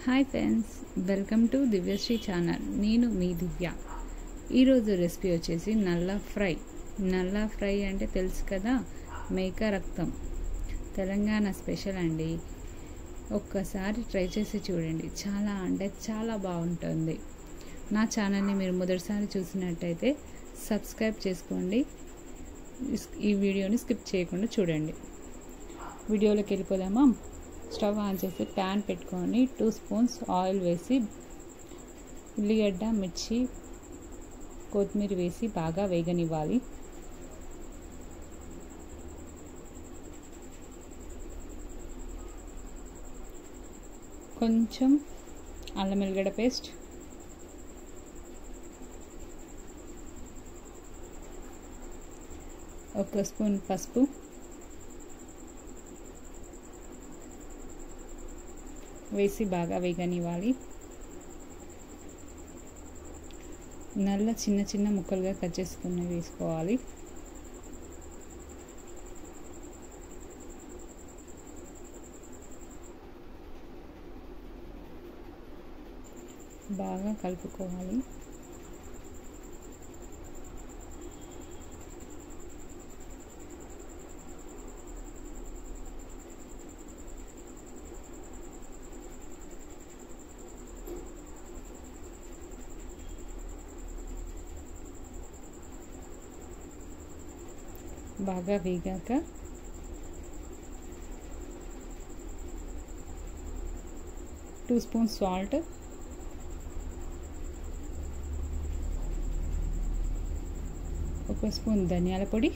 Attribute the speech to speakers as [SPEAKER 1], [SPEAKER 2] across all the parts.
[SPEAKER 1] Hi friends, welcome to Divyasri channel. నేను మీ దివ్య. ఈరోజు రెసిపీ వచ్చేసి నల్ల ఫ్రై అంటే తెలుసు కదా, మేక రక్తం. తెలంగాణ స్పెషల్ అండి. ఒక్కసారి ట్రై చేసి చూడండి, చాలా అంటే చాలా బాగుంటుంది. నా ఛానల్ని మీరు మొదటిసారి చూసినట్టయితే సబ్స్క్రైబ్ చేసుకోండి. ఈ వీడియోని స్కిప్ చేయకుండా చూడండి. వీడియోలోకి వెళ్ళిపోదామా? స్టవ్ ఆన్ చేసి ప్యాన్ పెట్టుకొని 2 స్పూన్స్ ఆయిల్ వేసి ఉల్లిగడ్డ, మిర్చి, కొత్తిమీర వేసి బాగా వేగనివ్వాలి. కొంచెం అల్లం వెల్లిగడ్డ పేస్ట్, ఒక స్పూన్ పసుపు, వేసి బాగా వేగనివ్వాలి. చిన్న చిన్న ముక్కలుగా కట్ చేసుకుని వేసుకోవాలి. బాగా కలుపుకోవాలి. బాగా వేగాక టూ స్పూన్స్ సాల్ట్, ఒక స్పూన్ ధనియాల పొడి,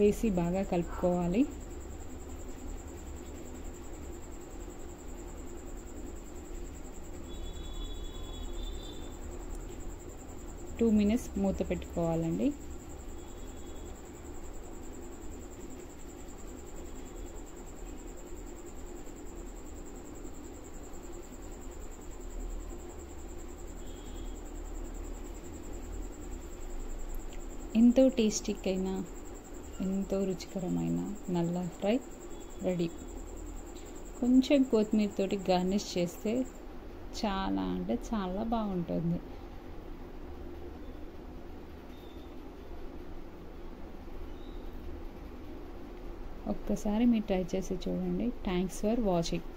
[SPEAKER 1] వేసి బాగా కలుపుకోవాలి. టూ మినిట్స్ మూత పెట్టుకోవాలండి. ఎంతో టేస్టీకైన, ఎంతో రుచికరమైన నల్ల ఫ్రై రెడీ. కొంచెం కొత్తిమీరతోటి గార్నిష్ చేస్తే చాలా అంటే చాలా బాగుంటుంది. ఒక్కసారి మీరు ట్రై చేసి చూడండి. Thanks for watching.